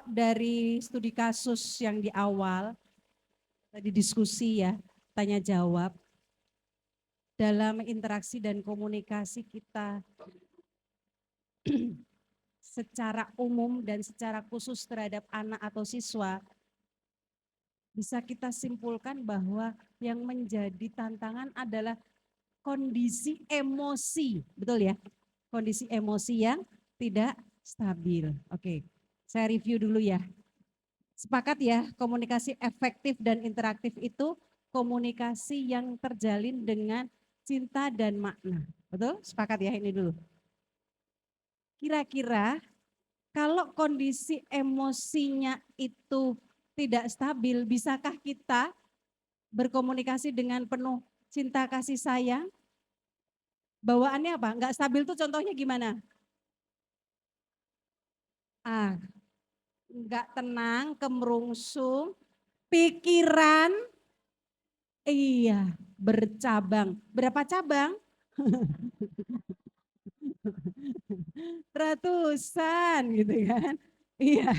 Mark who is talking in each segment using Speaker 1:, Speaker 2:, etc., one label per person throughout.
Speaker 1: dari studi kasus yang di awal, tadi diskusi ya, tanya jawab, dalam interaksi dan komunikasi kita secara umum dan secara khusus terhadap anak atau siswa, bisa kita simpulkan bahwa yang menjadi tantangan adalah kondisi emosi, betul ya? Kondisi emosi yang tidak stabil. Oke, saya review dulu ya. Sepakat ya, komunikasi efektif dan interaktif itu komunikasi yang terjalin dengan cinta dan makna. Betul? Sepakat ya ini dulu. Kira-kira kalau kondisi emosinya itu tidak stabil, bisakah kita berkomunikasi dengan penuh cinta kasih sayang? Bawaannya apa? Enggak stabil tuh contohnya gimana? Ah, enggak tenang, kemerungsung, pikiran, iya, bercabang. Berapa cabang? Ratusan gitu kan. Iya,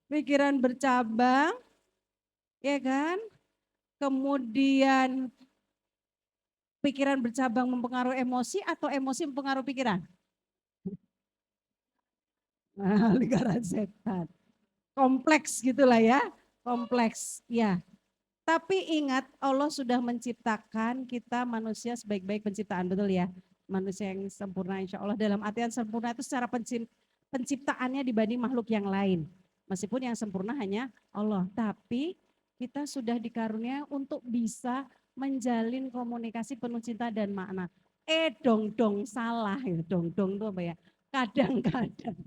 Speaker 1: pikiran bercabang, ya kan? Kemudian pikiran bercabang mempengaruhi emosi atau emosi mempengaruhi pikiran? Nah, lingkaran setan. Kompleks gitulah ya, kompleks. Ya, tapi ingat Allah sudah menciptakan kita manusia sebaik-baik penciptaan, betul ya? Manusia yang sempurna insya Allah, dalam artian sempurna itu secara penciptaannya dibanding makhluk yang lain. Meskipun yang sempurna hanya Allah, tapi kita sudah dikarunia untuk bisa menjalin komunikasi penuh cinta dan makna. Dong salah ya, dong itu apa ya? Kadang-kadang,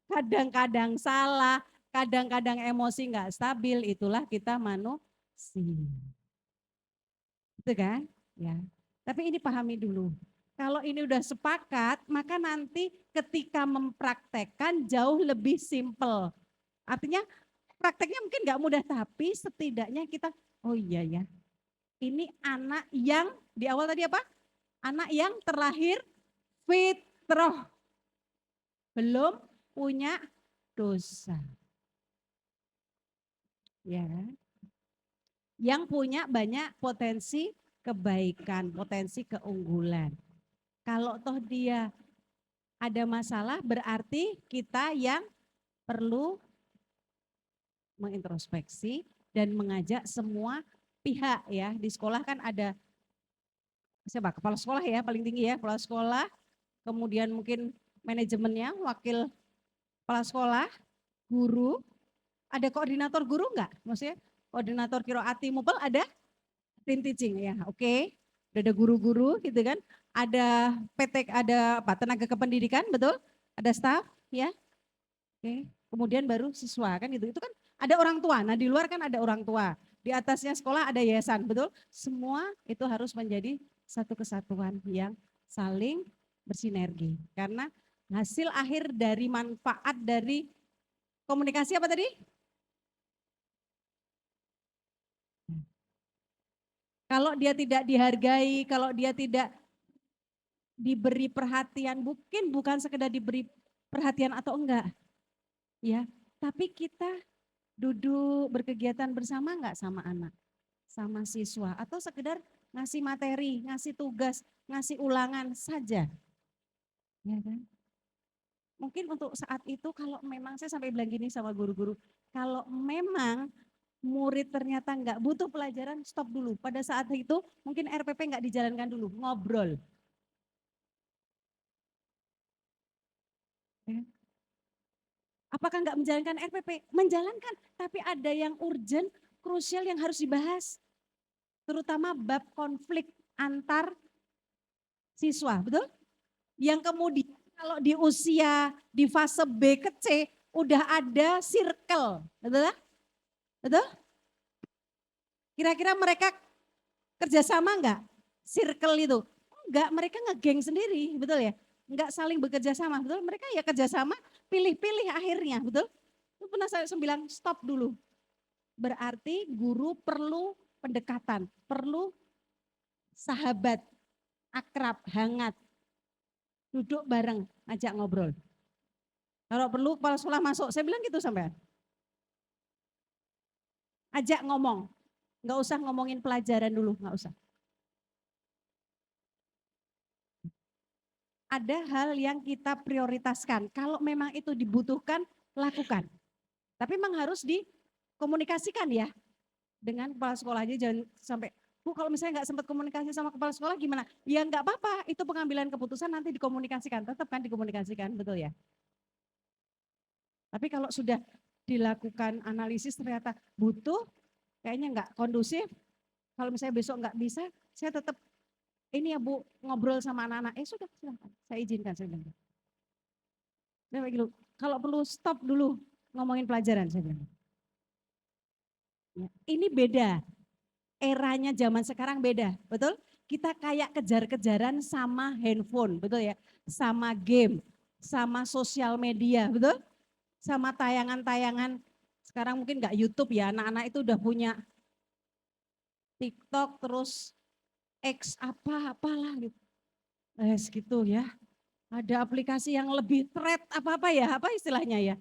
Speaker 1: kadang-kadang salah, kadang-kadang emosi nggak stabil, itulah kita manusia. Itu kan? Ya. Tapi ini pahami dulu. Kalau ini udah sepakat, maka nanti ketika mempraktekkan jauh lebih simpel. Artinya prakteknya mungkin nggak mudah, tapi setidaknya kita, oh iya ya, ini anak yang di awal tadi apa? Anak yang terlahir fitrah, belum punya dosa. Ya, yang punya banyak potensi kebaikan, potensi keunggulan. Kalau toh dia ada masalah, berarti kita yang perlu mengintrospeksi dan mengajak semua pihak ya. Di sekolah kan ada siapa? Kepala sekolah ya, paling tinggi ya, kepala sekolah, kemudian mungkin manajemennya, wakil kepala sekolah, guru, ada koordinator guru enggak? Maksudnya koordinator kiroati mubal ada? Tim teaching ya, oke. Udah ada guru-guru gitu kan, ada PT, ada apa, tenaga kependidikan, betul? Ada staff ya, oke. Kemudian baru siswa kan gitu. Itu kan ada orang tua. Nah, di luar kan ada orang tua. Di atasnya sekolah ada yayasan, betul? Semua itu harus menjadi satu kesatuan yang saling bersinergi. Karena hasil akhir dari manfaat dari komunikasi apa tadi? Kalau dia tidak dihargai, kalau dia tidak diberi perhatian, mungkin bukan sekedar diberi perhatian atau enggak, ya. Tapi kita duduk berkegiatan bersama enggak sama anak, sama siswa, atau sekedar ngasih materi, ngasih tugas, ngasih ulangan saja, ya kan? Mungkin untuk saat itu kalau memang saya sampai bilang gini sama guru-guru, kalau memang murid ternyata enggak butuh pelajaran, stop dulu. Pada saat itu mungkin RPP enggak dijalankan dulu, ngobrol. Ya. Apakah enggak menjalankan RPP? Menjalankan, tapi ada yang urgent, krusial yang harus dibahas. Terutama bab konflik antar siswa, betul? Yang kemudian kalau di usia di fase B ke C udah ada circle, betul? Betul? Kira-kira mereka kerjasama enggak? Circle itu enggak, mereka ngegeng sendiri, betul ya? Enggak saling bekerja sama, betul? Mereka ya kerjasama, pilih-pilih akhirnya, betul? Itu pernah saya bilang stop dulu. Berarti guru perlu pendekatan, perlu sahabat, akrab, hangat, duduk bareng, ajak ngobrol. Kalau perlu kepala sekolah masuk, saya bilang gitu sampai. Ajak ngomong, nggak usah ngomongin pelajaran dulu, nggak usah. Ada hal yang kita prioritaskan. Kalau memang itu dibutuhkan, lakukan. Tapi memang harus dikomunikasikan ya dengan kepala sekolahnya. Jangan sampai, Bu kalau misalnya nggak sempat komunikasi sama kepala sekolah gimana? Ya nggak apa-apa, itu pengambilan keputusan nanti dikomunikasikan. Tetap kan dikomunikasikan, betul ya? Tapi kalau sudah dilakukan analisis ternyata butuh, kayaknya nggak kondusif. Kalau misalnya besok nggak bisa, saya tetap ini ya Bu ngobrol sama anak-anak. Sudah silahkan, saya izinkan saya bilang. Nah, gitu. Kalau perlu stop dulu ngomongin pelajaran saya bilang. Ya, ini beda, eranya zaman sekarang beda, betul? Kita kayak kejar-kejaran sama handphone, betul ya? Sama game, sama sosial media, betul? Sama tayangan-tayangan, sekarang mungkin nggak YouTube ya, anak-anak itu udah punya TikTok, terus X apa-apalah gitu. Gitu ya. Ada aplikasi yang lebih thread apa-apa ya, apa istilahnya ya?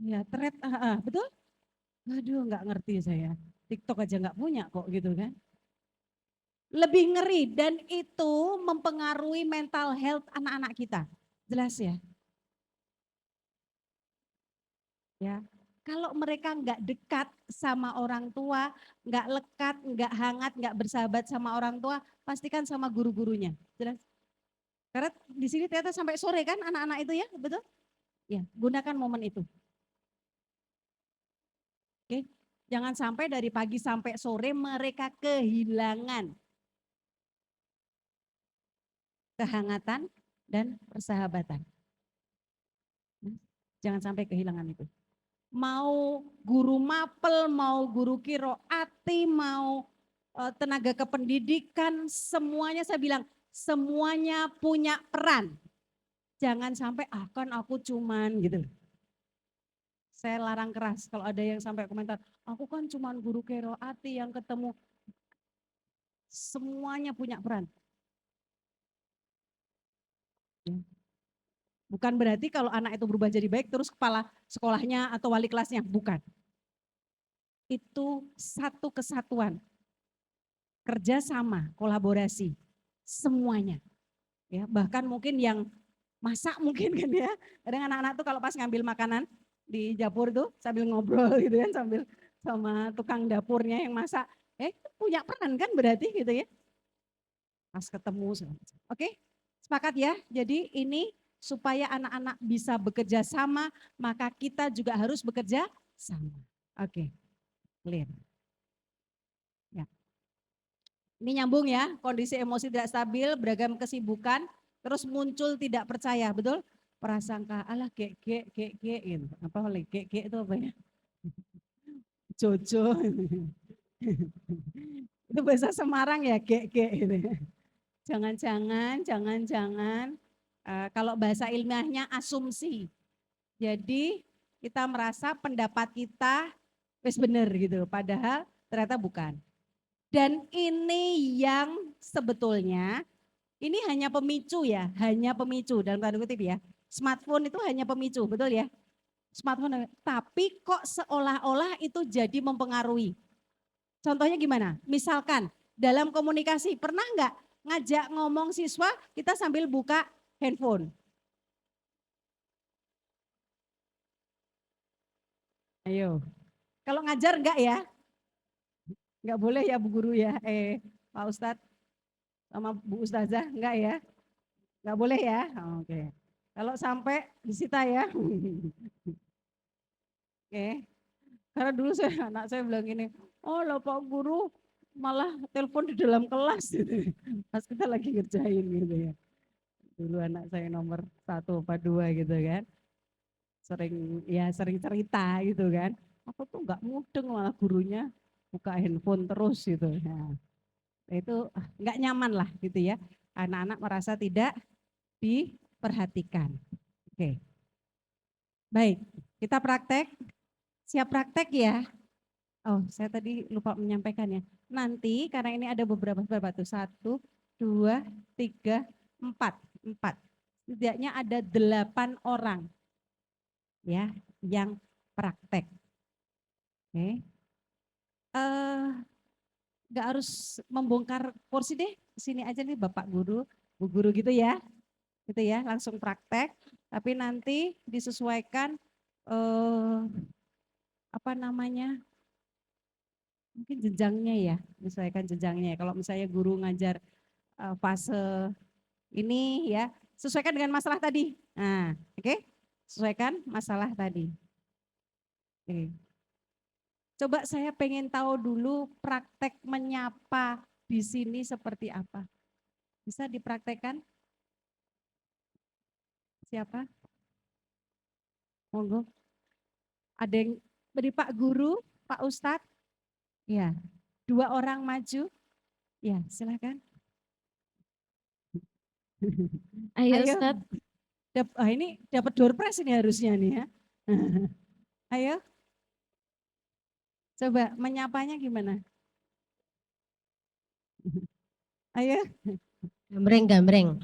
Speaker 1: Ya thread, betul? Aduh nggak ngerti saya. TikTok aja nggak punya kok gitu kan. Lebih ngeri dan itu mempengaruhi mental health anak-anak kita. Jelas ya? Ya. Kalau mereka nggak dekat sama orang tua, nggak lekat, nggak hangat, nggak bersahabat sama orang tua, pastikan sama guru-gurunya. Jelas? Karena di sini ternyata sampai sore kan anak-anak itu ya, betul? Ya, gunakan momen itu. Oke. Jangan sampai dari pagi sampai sore mereka kehilangan kehangatan dan persahabatan. Jangan sampai kehilangan itu. Mau guru mapel, mau guru kiroati, mau tenaga kependidikan, semuanya saya bilang, semuanya punya peran. Jangan sampai, kan aku cuman gitu. Saya larang keras kalau ada yang sampai komentar, aku kan cuman guru kiroati yang ketemu. Semuanya punya peran. Bukan berarti kalau anak itu berubah jadi baik terus kepala sekolahnya atau wali kelasnya, bukan. Itu satu kesatuan, kerjasama, kolaborasi, semuanya. Ya, bahkan mungkin yang masak mungkin kan ya. Kadang anak-anak tuh kalau pas ngambil makanan di dapur tuh sambil ngobrol gitu kan, sambil sama tukang dapurnya yang masak, punya peran kan berarti gitu ya. Pas ketemu. Oke, sepakat ya. Jadi ini supaya anak-anak bisa bekerja sama, maka kita juga harus bekerja sama. Oke, clear. Ya. Ini nyambung ya, kondisi emosi tidak stabil, beragam kesibukan, terus muncul tidak percaya, betul? Prasangka, alah gek gitu. Apa lagi gek itu apa ya? Jojo. Itu bahasa Semarang ya, gek gitu. Jangan-jangan, kalau bahasa ilmiahnya asumsi. Jadi kita merasa pendapat kita wis bener gitu, padahal ternyata bukan. Dan ini yang sebetulnya, ini hanya pemicu ya, hanya pemicu dalam tanda kutip ya. Smartphone itu hanya pemicu, betul ya? Smartphone, tapi kok seolah-olah itu jadi mempengaruhi. Contohnya gimana? Misalkan dalam komunikasi, pernah nggak ngajak ngomong siswa kita sambil buka handphone? Ayo. Kalau ngajar enggak ya? Enggak boleh ya Bu Guru ya? Pak Ustadz sama Bu Ustazah enggak ya? Enggak boleh ya? Oke. Kalau sampai disita ya. Oke. Karena dulu anak saya bilang gini, oh lah Pak Guru malah telepon di dalam kelas gitu. Pas kita lagi ngerjain gitu ya. Dulu anak saya nomor 1 apa 2 gitu kan. Sering cerita gitu kan. Aku tuh nggak mudeng malah gurunya buka handphone terus gitu. Nah, itu nggak nyaman lah gitu ya. Anak-anak merasa tidak diperhatikan. Oke, baik. Kita praktek. Siap praktek ya. Oh, saya tadi lupa menyampaikan ya. Nanti karena ini ada beberapa tuh. 1, 2, 3, 4. Setidaknya ada 8 orang ya, yang praktek. Oke. Nggak harus membongkar kursi deh, sini aja nih Bapak Guru, Bu Guru gitu ya, langsung praktek. Tapi nanti disesuaikan apa namanya, mungkin jenjangnya ya, menyesuaikan jenjangnya. Kalau misalnya guru ngajar fase ini ya, sesuaikan dengan masalah tadi. Nah, oke, sesuaikan masalah tadi. Oke. Coba saya pengen tahu dulu praktek menyapa di sini seperti apa. Bisa dipraktekkan? Siapa? Monggo. Ada yang beri Pak Guru, Pak Ustadz? Ya, 2 orang maju. Ya, silakan.
Speaker 2: Ayo
Speaker 1: Ayo,
Speaker 2: Ustadz.
Speaker 1: ini dapat door prize ini harusnya nih ya. Ayo, coba menyapanya gimana? Ayo.
Speaker 2: Gambreng.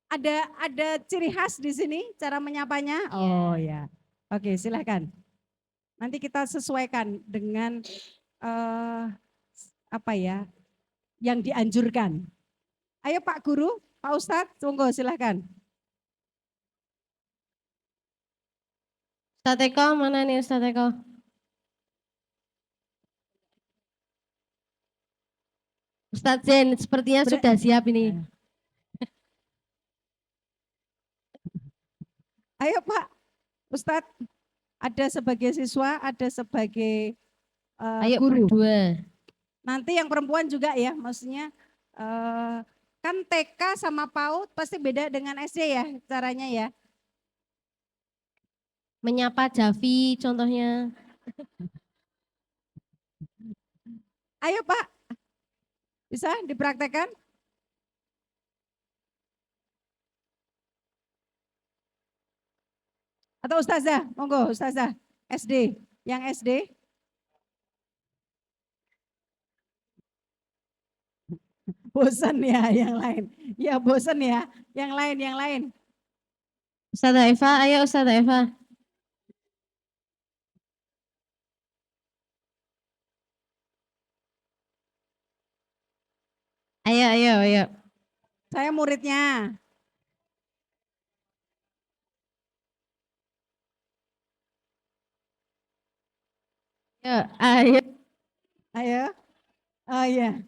Speaker 1: Ada ciri khas di sini cara menyapanya? Oh ya. Oke, silahkan. Nanti kita sesuaikan dengan apa ya yang dianjurkan. Ayo Pak Guru, Pak Ustadz, tunggu silahkan.
Speaker 2: Ustadz Eko, mana nih Ustadz Eko? Ustadz Zen, sepertinya sudah siap ini.
Speaker 1: Ayo Pak Ustadz, ada sebagai siswa, ada sebagai
Speaker 2: Ayo
Speaker 1: guru.
Speaker 2: berdua.
Speaker 1: Nanti yang perempuan juga ya, maksudnya kan TK sama PAUD pasti beda dengan SD ya caranya ya.
Speaker 2: Menyapa Javi contohnya.
Speaker 1: Ayo Pak, bisa dipraktekkan? Atau Ustazah, monggo Ustazah, SD, yang SD. Bosan ya yang lain. Ya bosan ya, yang lain.
Speaker 2: Ustazah Eva, ayo Ustazah Eva. Ayo.
Speaker 1: Saya muridnya.
Speaker 2: Ayo.
Speaker 1: Ayo. Oh iya.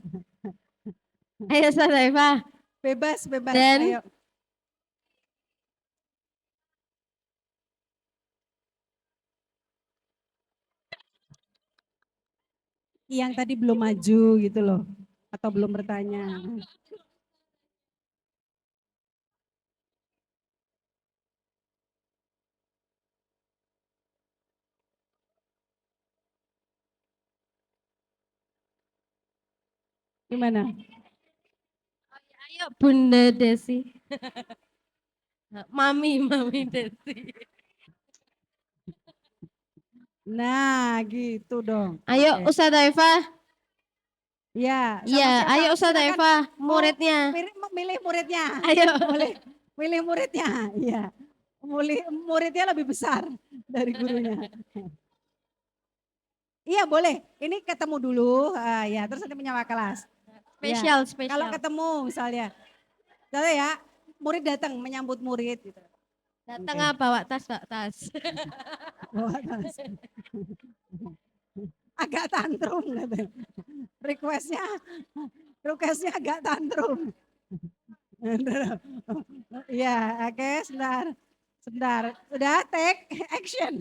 Speaker 2: Ayo Ustazah Eva.
Speaker 1: Bebas.
Speaker 2: Dan
Speaker 1: Ayo. Yang tadi belum maju gitu loh. Atau belum bertanya. Gimana?
Speaker 2: ayo Bunda Desi. Mami Desi.
Speaker 1: Nah gitu dong.
Speaker 2: Ayo
Speaker 1: Oke.
Speaker 2: Ustazah Eva.
Speaker 1: Ya, sama
Speaker 2: Iya,
Speaker 1: siapa?
Speaker 2: ayo Ustazah
Speaker 1: Silakan
Speaker 2: Eva,
Speaker 1: mau
Speaker 2: muridnya.
Speaker 1: milih muridnya.
Speaker 2: Ayo.
Speaker 1: Boleh milih muridnya. Iya. Muridnya lebih besar dari gurunya. Iya boleh. Ini ketemu dulu. Ya, terus nanti menyapa kelas. Ya.
Speaker 2: Spesial.
Speaker 1: Kalau ketemu misalnya ya, murid datang menyambut murid gitu.
Speaker 2: Datang apa bawa tas, Pak? Tas.
Speaker 1: Bawa tas. Agak tantrum katanya. Requestnya agak tantrum. Ya, oke, sebentar. Udah take action.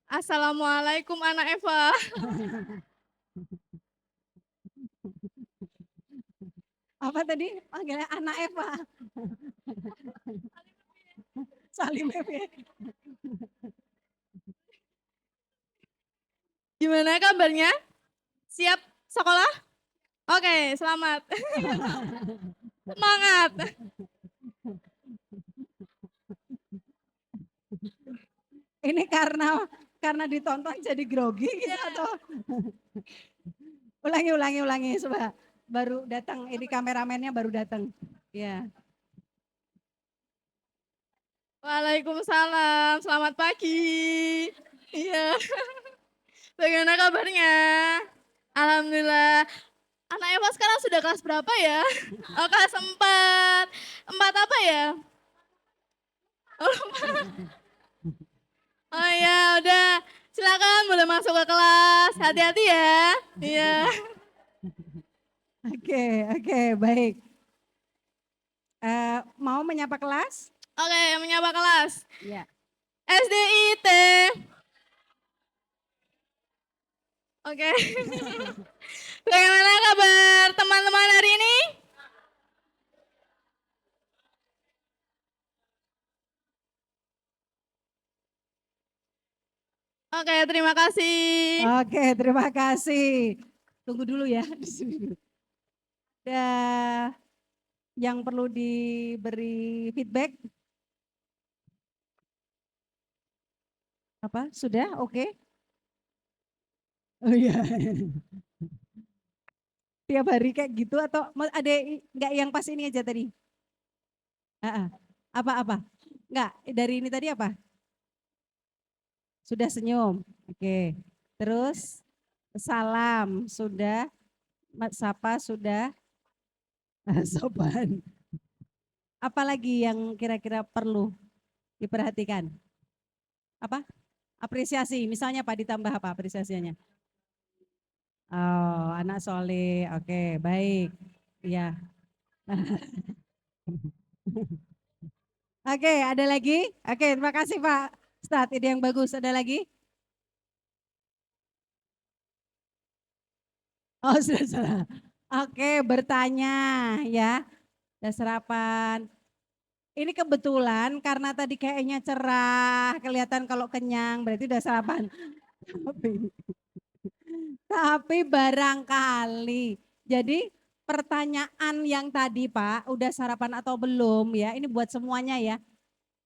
Speaker 3: Assalamualaikum anak Eva.
Speaker 1: Apa tadi panggilnya anak Eva? Salim Eva.
Speaker 3: Gimana kabarnya? Siap sekolah? Oke, selamat. Semangat.
Speaker 1: Ini karena ditonton jadi grogi gitu atau ulangi coba. Baru datang, ini kameramennya baru datang. Ya.
Speaker 3: Waalaikumsalam, selamat pagi. Iya, bagaimana kabarnya? Alhamdulillah. Anak Eva sekarang sudah kelas berapa ya? Oh, kelas 4. 4 apa ya? Oh ya, udah. Silakan boleh masuk ke kelas. Hati-hati ya. Iya.
Speaker 1: Oke, oke, baik. Mau menyapa kelas?
Speaker 3: Oke, yang menyapa kelas.
Speaker 1: Ya.
Speaker 3: SDIT. Oke. Bagaimana kabar teman-teman hari ini? Oke, terima kasih.
Speaker 1: Oke, terima kasih. Tunggu dulu ya di sini dulu. Ada yang perlu diberi feedback? Apa? Sudah? Oke. Oh iya. Tiap hari kayak gitu atau ada nggak yang pas ini aja tadi? Apa-apa? Enggak, dari ini tadi apa? Sudah senyum. Oke. Terus salam sudah, sapa sudah, sopan. Apalagi yang kira-kira perlu diperhatikan? Apa? Apresiasi, misalnya apa ditambah apa apresiasinya? Oh, anak soleh. Oke, baik. Ya. Oke, ada lagi? Oke, terima kasih Pak Ustadz. Ide yang bagus. Ada lagi? Oh, sudah salah. Oke, bertanya ya. Udah sarapan. Ini kebetulan karena tadi kayaknya cerah, kelihatan kalau kenyang, berarti udah sarapan. Tapi, tapi barangkali. Jadi pertanyaan yang tadi Pak, udah sarapan atau belum ya? Ini buat semuanya ya.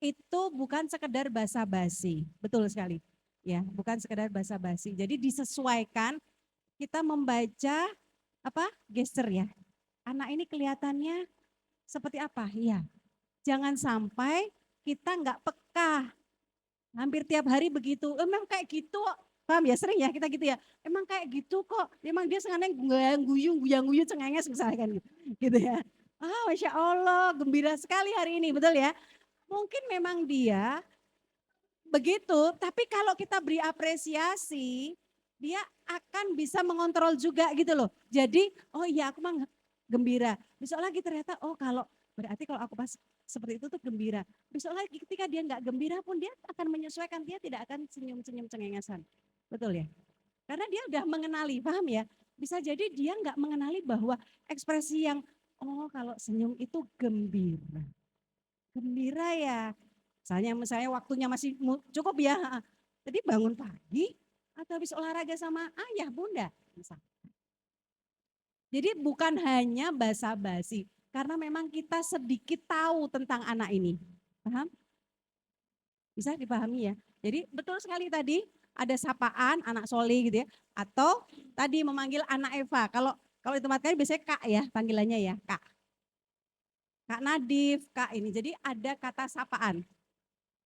Speaker 1: Itu bukan sekedar basa-basi, betul sekali. Ya, bukan sekedar basa-basi. Jadi disesuaikan kita membaca apa gesture ya. Anak ini kelihatannya seperti apa? Iya. Jangan sampai kita nggak peka. Hampir tiap hari begitu. Emang kayak gitu. Paham ya? Sering ya kita gitu ya. Emang kayak gitu kok. Emang dia sengaja guyang-guyu cengenges misalnya kan gitu. Gitu ya. Ah, Masya Allah, gembira sekali hari ini, betul ya? Mungkin memang dia begitu, tapi kalau kita beri apresiasi, dia akan bisa mengontrol juga gitu loh. Jadi, oh iya aku mah gembira. Besok lagi ternyata, oh kalau berarti kalau aku pas seperti itu tuh gembira. Besok lagi ketika dia nggak gembira pun dia akan menyesuaikan, dia tidak akan senyum-senyum cengengesan. Betul ya? Karena dia udah mengenali, paham ya? Bisa jadi dia nggak mengenali bahwa ekspresi yang, oh kalau senyum itu gembira. Gembira ya, misalnya waktunya masih cukup ya, tadi bangun pagi atau habis olahraga sama ayah bunda. Jadi bukan hanya basa-basi, karena memang kita sedikit tahu tentang anak ini. Paham? Bisa dipahami ya. Jadi betul sekali tadi ada sapaan anak Soli gitu ya, atau tadi memanggil anak Eva. Kalau kalau itu materi biasanya Kak ya panggilannya ya, Kak. Kak Nadif, Kak ini. Jadi ada kata sapaan.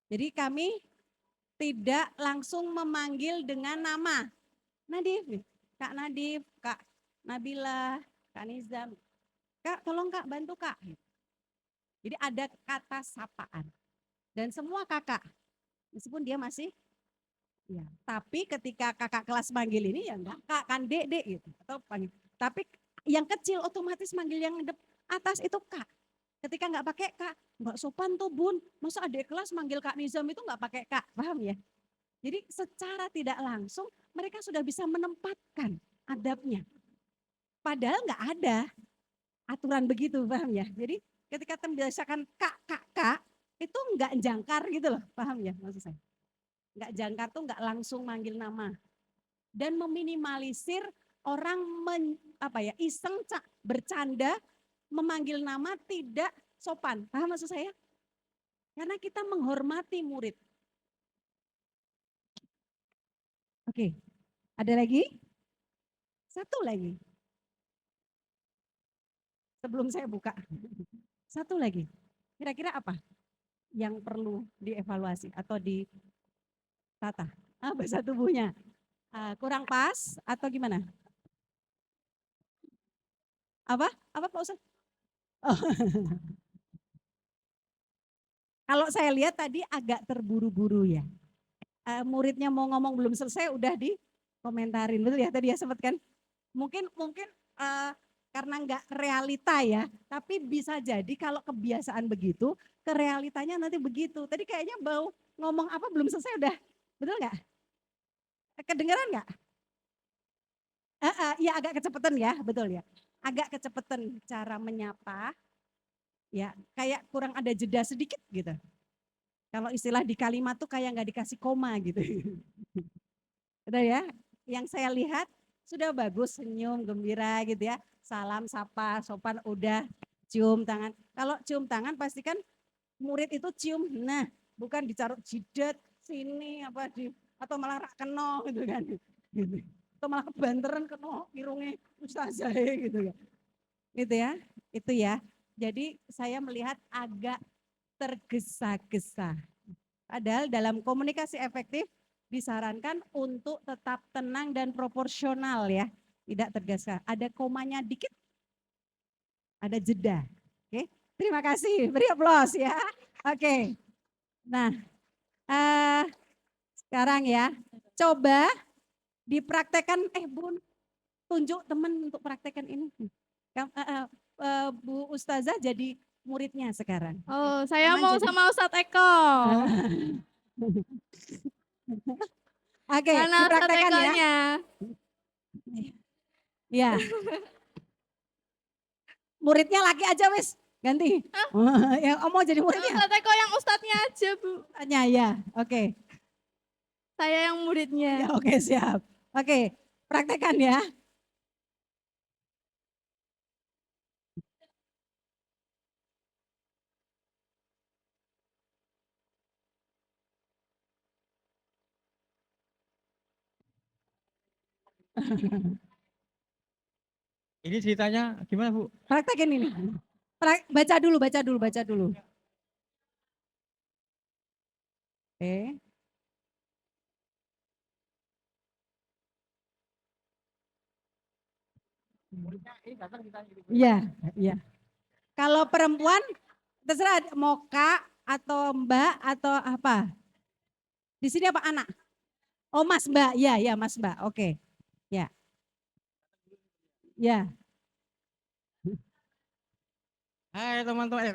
Speaker 1: Jadi kami tidak langsung memanggil dengan nama. Nadif, Kak Nadif, Kak Nabila, Kak Nizam. Kak tolong Kak bantu Kak. Jadi ada kata sapaan. Dan semua kakak, meskipun dia masih, ya. Tapi ketika kakak kelas manggil ini ya enggak Kak, kan dek gitu. Atau panggil. Tapi yang kecil otomatis manggil yang atas itu Kak. Ketika nggak pakai Kak, nggak sopan tuh Bun. Masa adik kelas manggil Kak Nizam itu nggak pakai Kak, paham ya? Jadi secara tidak langsung mereka sudah bisa menempatkan adabnya. Padahal nggak ada aturan begitu, paham ya? Jadi ketika membiasakan kak, itu nggak jangkar gitu loh, paham ya maksud saya? Nggak jangkar tuh nggak langsung manggil nama. Dan meminimalisir orang iseng bercanda memanggil nama tidak sopan, paham maksud saya? Karena kita menghormati murid. Oke, ada lagi? Satu lagi. Sebelum saya buka. Satu lagi. Kira-kira apa? yang perlu dievaluasi atau ditata? Bahasa tubuhnya kurang pas atau gimana? Apa? Apa Pak Ustadz? Oh. Kalau saya lihat tadi agak terburu-buru ya. Muridnya mau ngomong belum selesai udah dikomentarin, betul ya tadi ya sempat kan? Mungkin karena nggak realita ya, tapi bisa jadi kalau kebiasaan begitu, ke realitanya nanti begitu. Tadi kayaknya bau ngomong apa belum selesai udah, betul nggak? Kedengeran nggak? Iya agak kecepatan ya, betul ya. Agak kecepatan cara menyapa, ya kayak kurang ada jeda sedikit gitu. Kalau istilah di kalimat tuh kayak nggak dikasih koma gitu. Betul ya? Yang saya lihat sudah bagus, senyum, gembira gitu ya. Salam, sapa, sopan, udah cium tangan. Kalau cium tangan pastikan murid itu cium, nah bukan dicaruk jidat sini apa di atau malah rak keno gitu kan. Gitu. Atau malah kebanteran keno irungnya ustazah gitu ya. Gitu ya. Itu ya. Jadi saya melihat agak tergesa-gesa. Padahal dalam komunikasi efektif disarankan untuk tetap tenang dan proporsional ya. Tidak tergesa. Ada komanya dikit, ada jeda. Oke, terima kasih. Beri aplaus ya. Oke. Nah, sekarang ya, coba dipraktekkan. Bun, tunjuk teman untuk praktekkan ini. Bu Ustazah jadi muridnya sekarang.
Speaker 3: Oh, saya
Speaker 1: Teman
Speaker 3: mau
Speaker 1: jadi-
Speaker 3: sama Ustadz Eko.
Speaker 1: Oke,
Speaker 3: Mana Ustadz
Speaker 1: dipraktekkan ya.
Speaker 3: Ekonya?
Speaker 1: Ya. Muridnya laki aja wis, ganti. Yang mau jadi muridnya.
Speaker 3: Ustadz Eko yang Ustadznya aja, Bu.
Speaker 1: Tanya ya, oke.
Speaker 3: Saya yang muridnya.
Speaker 1: Ya, oke siap. Oke, praktekkan ya.
Speaker 4: Ini ceritanya gimana Bu?
Speaker 1: Praktekin ini. Baca dulu, baca dulu, baca dulu. Oke. Iya, iya. Kalau perempuan terserah mau Kak atau Mbak atau apa. Di sini apa anak? Oh Mas Mbak, ya ya Mas Mbak, oke. Ya. Ya.
Speaker 4: Hai teman-teman.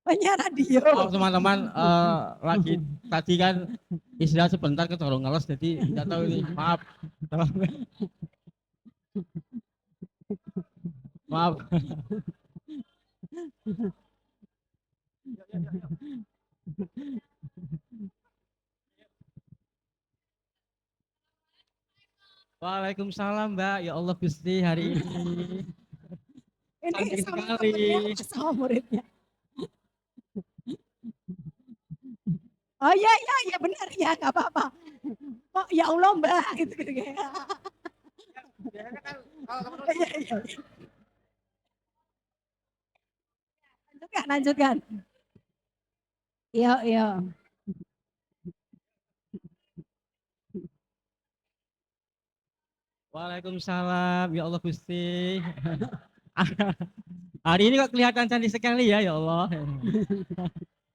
Speaker 1: Banyak radio.
Speaker 4: Oh, teman-teman lagi tadi kan istirahat sebentar kecolong ngeles jadi tidak tahu ini. Maaf. Maaf. Waalaikumsalam Mbak. Ya Allah Gusti hari ini.
Speaker 1: Ini
Speaker 4: Cantik
Speaker 1: sama
Speaker 4: sekali.
Speaker 1: temennya, sama muridnya. Oh iya, iya, iya benar ya, nggak apa-apa. Oh ya Allah Mbak, gitu, gitu. Iya, iya. Lanjutkan, lanjutkan. Iya, iya.
Speaker 4: Waalaikumsalam. Ya Allah Gusti. Hari ini kok kelihatan cantik sekali ya, ya Allah.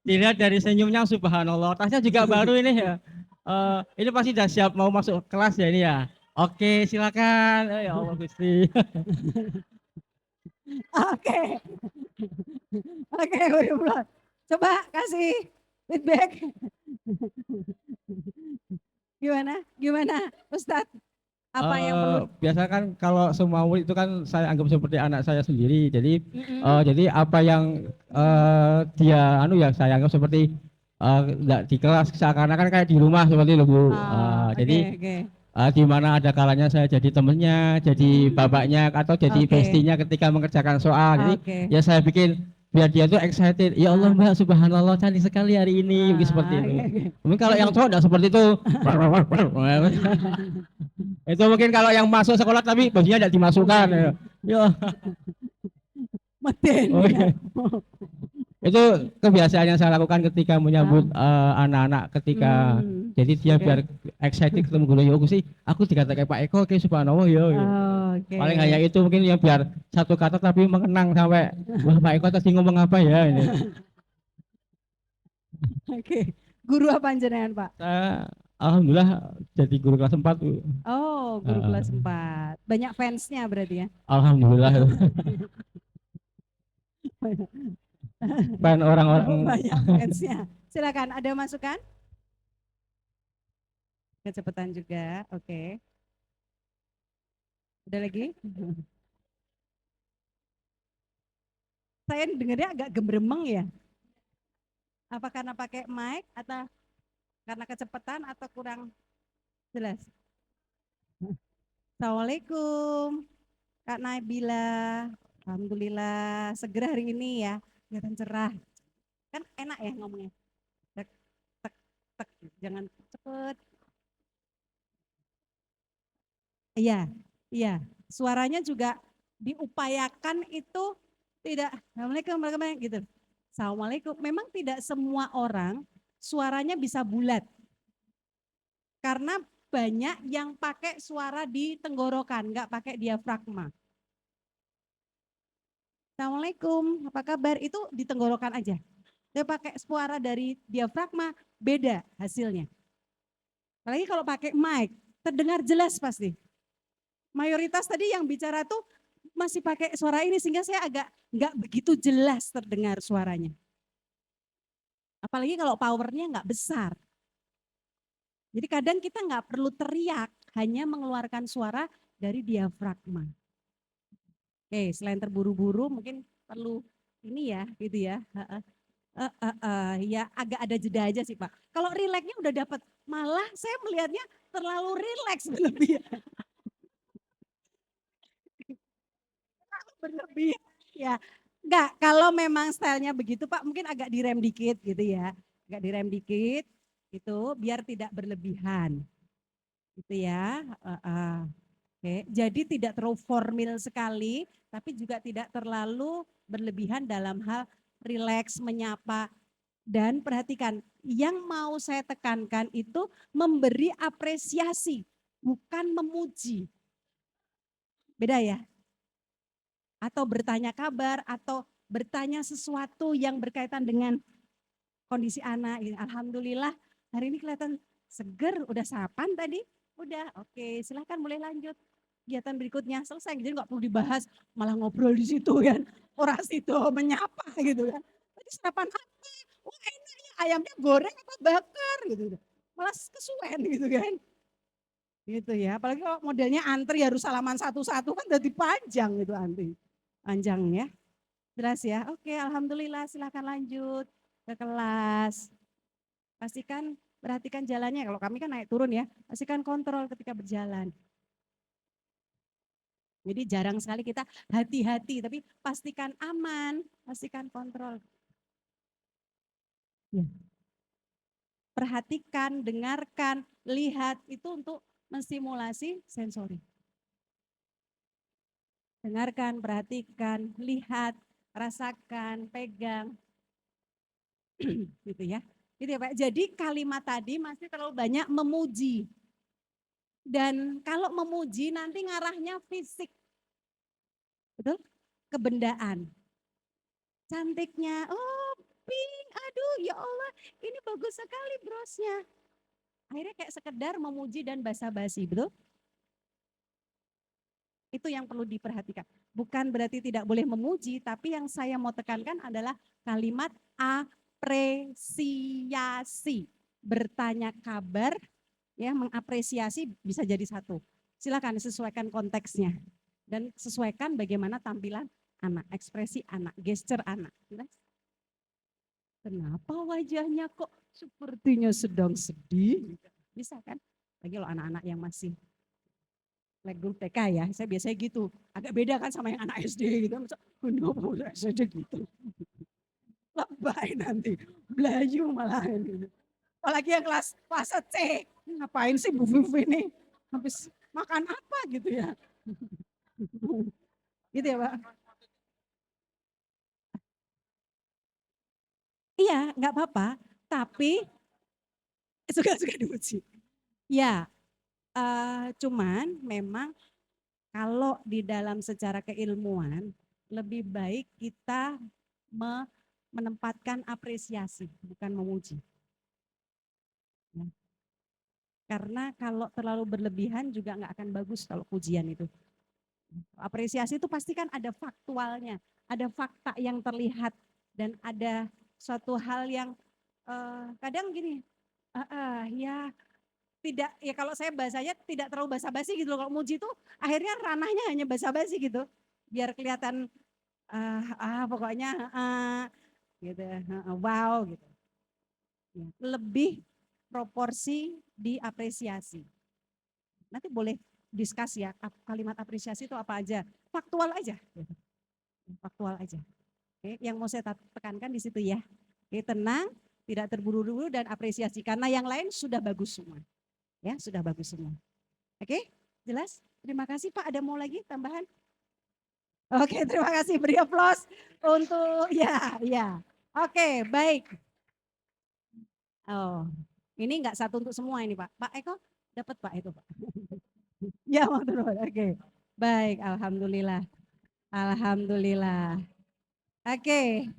Speaker 4: Dilihat dari senyumnya, subhanallah. Tasnya juga baru ini ya. Ini pasti sudah siap mau masuk kelas ya ini ya. Oke, silakan. Ya Allah Gusti.
Speaker 1: Oke. Oke, coba kasih feedback. Gimana? Gimana, Ustadz? Apa yang perlu?
Speaker 4: Biasa kan kalau semua murid itu kan saya anggap seperti anak saya sendiri. Jadi
Speaker 1: Mm-mm.
Speaker 4: jadi apa yang dia ya saya anggap seperti di kelas seakan-akan kayak di rumah seperti itu Bu. Jadi
Speaker 1: oke.
Speaker 4: di mana ada kalanya saya jadi temennya, jadi bapaknya atau jadi
Speaker 1: Oke.
Speaker 4: bestinya ketika mengerjakan soal. Jadi
Speaker 1: Oke.
Speaker 4: ya saya bikin biar dia tuh excited. Ya Allah Mbak, subhanallah cantik sekali hari ini, mungkin seperti itu. Mungkin kalau yang cowok enggak seperti itu. Itu mungkin kalau yang masuk sekolah tapi bajunya tidak dimasukkan. Ya.
Speaker 1: Meten.
Speaker 4: Oh, iya. Itu kebiasaan yang saya lakukan ketika menyambut anak-anak ketika jadi dia
Speaker 1: Oke.
Speaker 4: biar excited ketemu guru. Ya aku dikatakan Pak Eko, oke subhanallah ya.
Speaker 1: Oke.
Speaker 4: Paling hanya itu mungkin ya biar satu kata tapi mengenang sampai wah Pak Eko tadi ngomong apa ya ini.
Speaker 1: Oke. Guru apa jenengan, Pak?
Speaker 4: Saya alhamdulillah jadi guru kelas 4.
Speaker 1: Oh, guru kelas 4. Banyak fansnya berarti ya.
Speaker 4: Alhamdulillah. Fan orang-orang.
Speaker 1: Banyak fansnya. Silakan, ada masukan? Kecepatan juga, oke. Ada lagi? Saya dengarnya agak gembremeng ya. Apa karena pakai mic atau karena kecepatan atau kurang jelas? Assalamualaikum, Kak Nabila. Alhamdulillah, segera hari ini ya, kelihatan cerah. Kan enak ya ngomongnya. Tek, tek, tek, jangan cepet. Iya, iya. Suaranya juga diupayakan itu tidak, Assalamualaikum, gitu. Assalamualaikum. Memang tidak semua orang suaranya bisa bulat. Karena banyak yang pakai suara di tenggorokan, nggak pakai diafragma. Assalamualaikum, apa kabar? Itu di tenggorokan aja. Dia pakai suara dari diafragma, beda hasilnya. Apalagi kalau pakai mic, terdengar jelas pasti. Mayoritas tadi yang bicara tuh masih pakai suara ini sehingga saya agak nggak begitu jelas terdengar suaranya. Apalagi kalau powernya nggak besar. Jadi kadang kita nggak perlu teriak, hanya mengeluarkan suara dari diafragma. Oke, selain terburu-buru mungkin perlu ini ya, gitu ya. Ya agak ada jeda aja sih Pak. Kalau rileksnya udah dapat, malah saya melihatnya terlalu rileks berlebihan. Berlebihan ya. Enggak, kalau memang stylenya begitu Pak mungkin agak direm dikit gitu ya. Agak direm dikit itu biar tidak berlebihan. Gitu ya. Oke, jadi tidak terlalu formal sekali tapi juga tidak terlalu berlebihan dalam hal rileks menyapa dan perhatikan yang mau saya tekankan itu memberi apresiasi bukan memuji. Beda ya? Atau bertanya kabar atau bertanya sesuatu yang berkaitan dengan kondisi anak. Alhamdulillah hari ini kelihatan seger, udah sarapan tadi? Udah, oke silahkan boleh lanjut. Kegiatan berikutnya selesai, jadi nggak perlu dibahas, malah ngobrol di situ kan. Orang situ menyapa gitu kan. Tadi sarapan apa? Oh enak ya, ayamnya goreng apa bakar gitu. Malah kesuwen gitu kan. Gitu ya, apalagi kalau modelnya antri harus salaman satu-satu kan jadi panjang gitu antri. Panjang ya. Jelas ya? Oke, alhamdulillah silakan lanjut ke kelas. Pastikan perhatikan jalannya. Kalau kami kan naik turun ya, pastikan kontrol ketika berjalan. Jadi jarang sekali kita hati-hati, tapi pastikan aman, pastikan kontrol. Ya. Perhatikan, dengarkan, lihat itu untuk menstimulasi sensori. Dengarkan, perhatikan, lihat, rasakan, pegang. Gitu ya. Gitu ya Pak. Jadi kalimat tadi masih terlalu banyak memuji. Dan kalau memuji nanti ngarahnya fisik. Betul? Kebendaan. Cantiknya, oh pink, aduh ya Allah ini bagus sekali brosnya. Akhirnya kayak sekedar memuji dan basa-basi, betul? Itu yang perlu diperhatikan. Bukan berarti tidak boleh memuji, tapi yang saya mau tekankan adalah kalimat apresiasi. Bertanya kabar, ya mengapresiasi bisa jadi satu. Silakan sesuaikan konteksnya dan sesuaikan bagaimana tampilan anak, ekspresi anak, gesture anak. Kenapa wajahnya kok sepertinya sedang sedih? Bisa kan? Lagi lo anak-anak yang masih playgroup TK ya, saya biasanya gitu. Agak beda kan sama yang anak SD gitu. Kenapa SD gitu? lebay nanti, belayu malahan gitu. Apalagi yang kelas fase C, ngapain sih Bu Vivi ini? Habis makan apa gitu ya? Gitu ya, Pak? Iya, nggak apa-apa, tapi suka-suka diuji. Ya, cuman memang kalau di dalam secara keilmuan lebih baik kita menempatkan apresiasi, bukan memuji. Ya. Karena kalau terlalu berlebihan juga nggak akan bagus kalau pujian itu. Apresiasi itu pasti kan ada faktualnya, ada fakta yang terlihat dan ada suatu hal yang kadang gini, ya tidak ya kalau saya bahasanya tidak terlalu basa-basi gitu loh. Kalau muji itu akhirnya ranahnya hanya basa-basi gitu. Biar kelihatan pokoknya gitu, wow gitu. Ya, lebih proporsi diapresiasi. Nanti boleh diskus ya kalimat apresiasi itu apa aja. Faktual aja. Gitu. Faktual aja. Oke, yang mau saya tekankan di situ ya. Oke, tenang, tidak terburu-buru dan apresiasi karena yang lain sudah bagus semua. Ya, sudah bagus semua. Oke, jelas? Terima kasih Pak. Ada mau lagi tambahan? Oke, terima kasih. Beri aplaus untuk ya. Oke, baik. Oh, ini enggak satu untuk semua ini Pak. Pak Eko dapat Pak itu Pak. Ya, mau turun. Oke. Baik, alhamdulillah. Alhamdulillah. Oke.